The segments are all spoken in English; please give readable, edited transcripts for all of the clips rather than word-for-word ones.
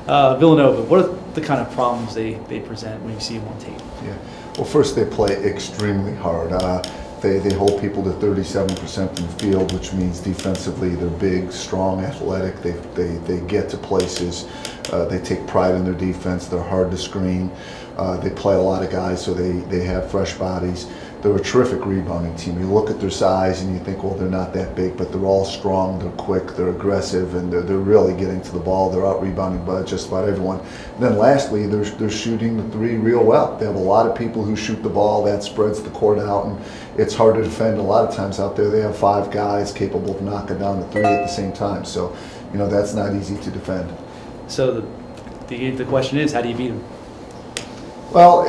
Villanova, what are the kind of problems they present when you see them on tape? Yeah. Well, first they play extremely hard. They hold people to 37% from the field, which means defensively they're big, strong, athletic. They get to places. They take pride in their defense. They're hard to screen. They play a lot of guys, so they have fresh bodies. They're a terrific rebounding team. You look at their size and you think, well, they're not that big, but they're all strong, they're quick, they're aggressive, and they're really getting to the ball. They're out rebounding by just about everyone. And then lastly, they're shooting the three real well. They have a lot of people who shoot the ball. That spreads the court out, and it's hard to defend a lot of times out there. They have 5 guys capable of knocking down the 3 at the same time. So, that's not easy to defend. So the question is, how do you beat them? Well,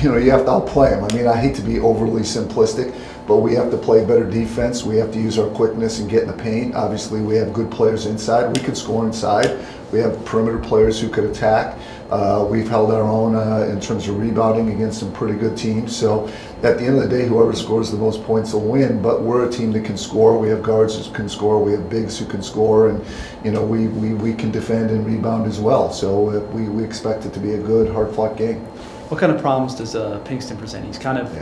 you have to outplay them. I mean, I hate to be overly simplistic, but we have to play better defense. We have to use our quickness and get in the paint. Obviously, we have good players inside. We could score inside. We have perimeter players who could attack. We've held our own in terms of rebounding against some pretty good teams. So at the end of the day, whoever scores the most points will win. But we're a team that can score. We have guards who can score. We have bigs who can score, and we can defend and rebound as well. So we expect it to be a good, hard-fought game. What kind of problems does Pinkston present?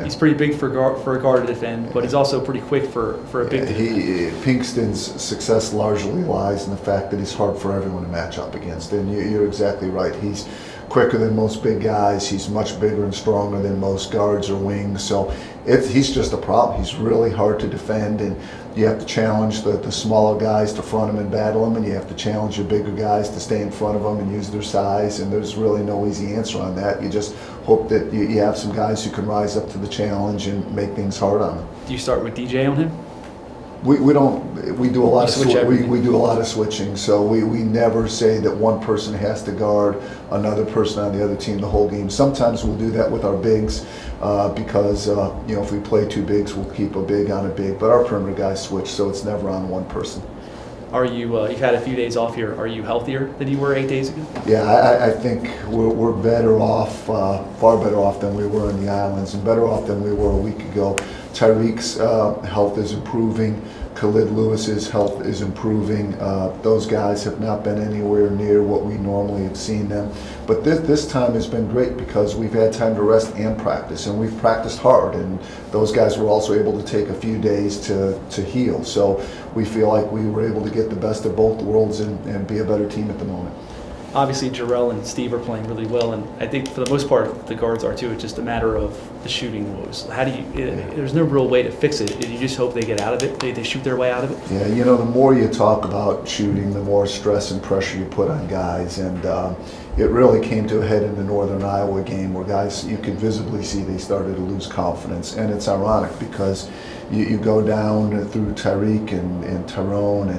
He's pretty big for a guard to defend, but he's also pretty quick for a big to defend. Pinkston's success largely lies in the fact that he's hard for everyone to match up against. And you're exactly right. He's quicker than most big guys. He's much bigger and stronger than most guards or wings. So he's just a problem. He's really hard to defend, and you have to challenge the smaller guys to front him and battle him, and you have to challenge your bigger guys to stay in front of them and use their size, and there's really no easy answer on that. You just hope that you have some guys who can rise up to the challenge and make things hard on them. Do you start with DJ on him? We don't. We do a lot of we do a lot of switching. So we never say that one person has to guard another person on the other team the whole game. Sometimes we'll do that with our bigs because if we play 2 bigs, we'll keep a big on a big. But our perimeter guys switch, so it's never on one person. Are you? You've had a few days off here. Are you healthier than you were 8 days ago? Yeah, I think we're better off, far better off than we were in the islands, and better off than we were a week ago. Tyreek's health is improving. Khalid Lewis's health is improving. Those guys have not been anywhere near what we normally have seen them. But this time has been great because we've had time to rest and practice, and we've practiced hard. And those guys were also able to take a few days to heal. So we feel like we were able to get the best of both worlds and be a better team at the moment. Obviously, Jarrell and Steve are playing really well, and I think for the most part the guards are too. It's just a matter of the shooting woes. How do you? There's no real way to fix it. You just hope they get out of it. They shoot their way out of it. Yeah, the more you talk about shooting, the more stress and pressure you put on guys, and it really came to a head in the Northern Iowa game where guys, you could visibly see they started to lose confidence. And it's ironic because you go down through Tyreek and Tyrone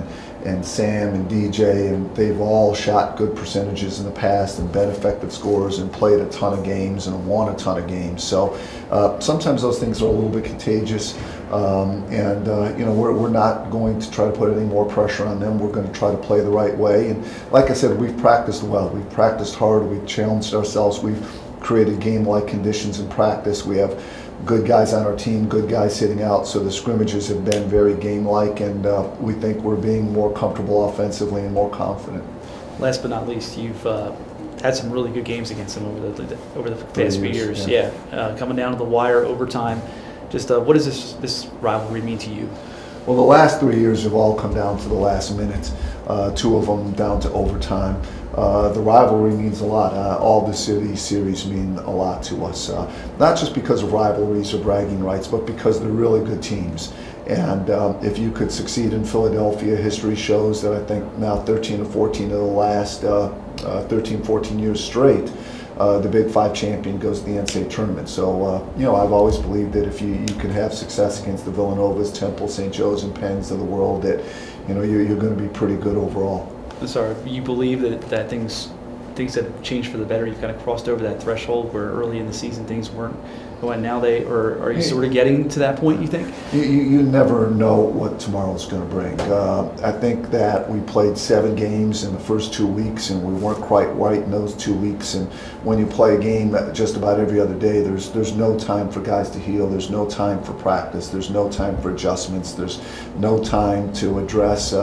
and Sam and DJ, and they've all shot good percentages in the past and been effective scorers and played a ton of games and won a ton of games. So sometimes those things are a little bit contagious, and we're not going to try to put any more pressure on them. We're going to try to play the right way. And like I said, we've practiced well. We've practiced hard. We've challenged ourselves. We've created game-like conditions in practice. We have good guys on our team, good guys sitting out, so the scrimmages have been very game-like, and we think we're being more comfortable offensively and more confident. Last but not least, you've had some really good games against them over the past few years. Yeah, coming down to the wire, overtime. Just what does this rivalry mean to you? Well, the last 3 years have all come down to the last minute. 2 of them down to overtime. The rivalry means a lot. All the city series mean a lot to us, not just because of rivalries or bragging rights, but because they're really good teams. And if you could succeed in Philadelphia, history shows that I think now 13 or 14 of the last 13, 14 years straight, the Big 5 champion goes to the NCAA tournament. So, I've always believed that if you could have success against the Villanovas, Temple, St. Joe's, and Penns of the world, that you're going to be pretty good overall. Sorry, you believe that things have changed for the better? You've kind of crossed over that threshold where early in the season things weren't when now they, or are you sort of getting to that point, you think? You never know what tomorrow's going to bring. I think that we played 7 games in the first 2 weeks, and we weren't quite right in those 2 weeks. And when you play a game just about every other day, there's no time for guys to heal. There's no time for practice. There's no time for adjustments. There's no time to address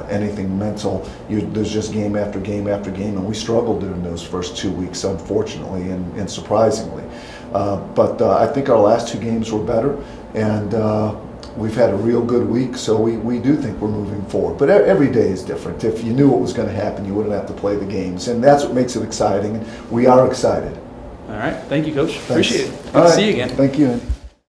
anything mental. There's just game after game after game, and we struggled during those first 2 weeks, unfortunately and surprisingly. But I think our last 2 games were better, and we've had a real good week, so we do think we're moving forward. But every day is different. If you knew what was going to happen, you wouldn't have to play the games, and that's what makes it exciting. We are excited. All right. Thank you, Coach. Thanks. Appreciate it. Good All to right. see you again. Thank you.